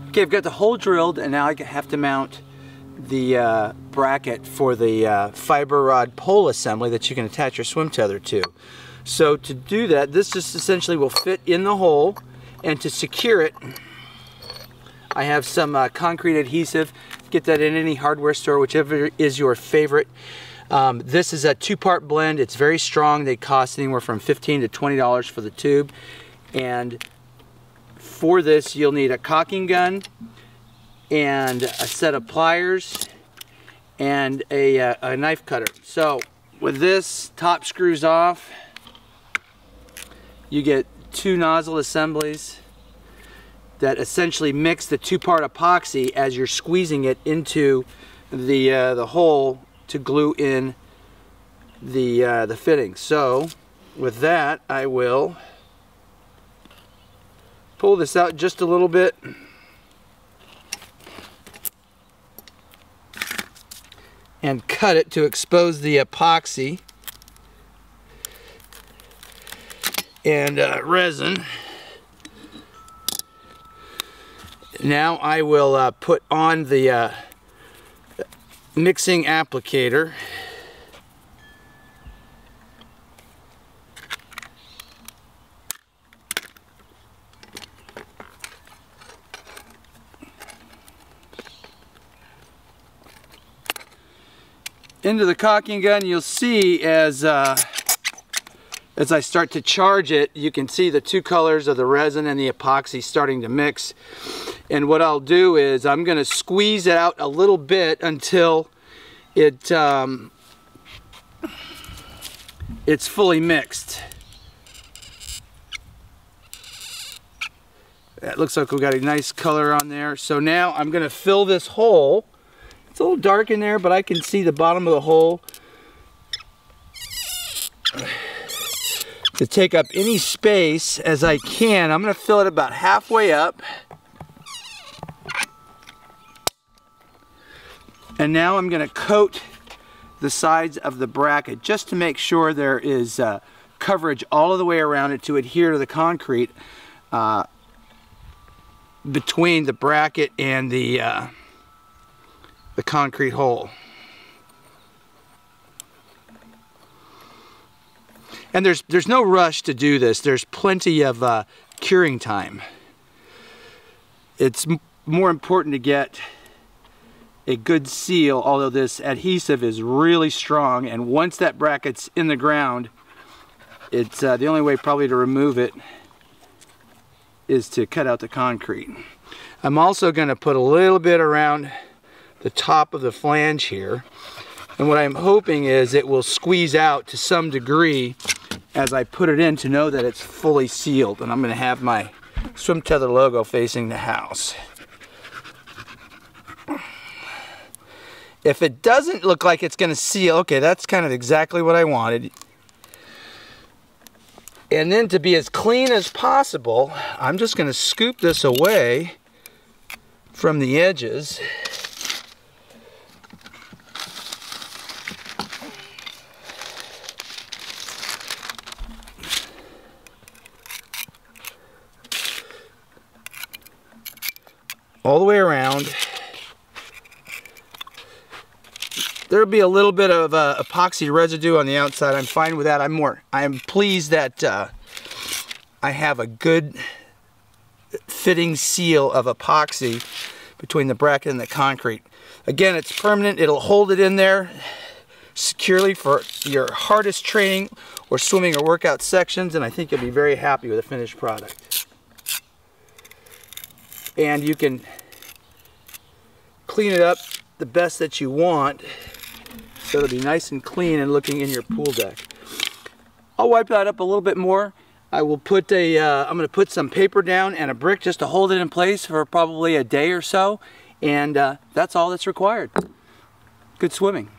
Okay, I've got the hole drilled, and now I have to mount the bracket for the fiber rod pole assembly that you can attach your swim tether to. So to do that, this just essentially will fit in the hole, and to secure it, I have some concrete adhesive. Get that in any hardware store, whichever is your favorite. This is a 2-part blend. It's very strong. They cost anywhere from $15 to $20 for the tube. And for this, you'll need a caulking gun and a set of pliers and a knife cutter. So with this, top screws off. You get 2 nozzle assemblies that essentially mix the 2-part epoxy as you're squeezing it into the hole to glue in the fitting. So with that, I will pull this out just a little bit and cut it to expose the epoxy and resin. Now I will put on the mixing applicator. Into the caulking gun. You'll see as I start to charge it, you can see the 2 colors of the resin and the epoxy starting to mix. And what I'll do is I'm going to squeeze it out a little bit until it's fully mixed. That looks like we've got a nice color on there. So now I'm going to fill this hole. It's a little dark in there, but I can see the bottom of the hole to take up any space as I can. I'm going to fill it about halfway up. And now I'm going to coat the sides of the bracket just to make sure there is coverage all of the way around it to adhere to the concrete between the bracket and the concrete hole. And there's no rush to do this. There's plenty of curing time. It's more important to get a good seal, although this adhesive is really strong, and once that bracket's in the ground, it's the only way probably to remove it is to cut out the concrete. I'm also going to put a little bit around the top of the flange here, and what I'm hoping is it will squeeze out to some degree as I put it in to know that it's fully sealed. And I'm going to have my swim tether logo facing the house. If it doesn't look like it's going to seal, okay, that's kind of exactly what I wanted. And then to be as clean as possible, I'm just going to scoop this away from the edges. All the way around. There'll be a little bit of epoxy residue on the outside. I'm fine with that. I'm pleased that I have a good fitting seal of epoxy between the bracket and the concrete. Again, it's permanent. It'll hold it in there securely for your hardest training or swimming or workout sections, and I think you'll be very happy with the finished product. And you can clean it up the best that you want, so it'll be nice and clean and looking in your pool deck. I'll wipe that up a little bit more. I will put I'm going to put some paper down and a brick just to hold it in place for probably a day or so, and that's all that's required. Good swimming.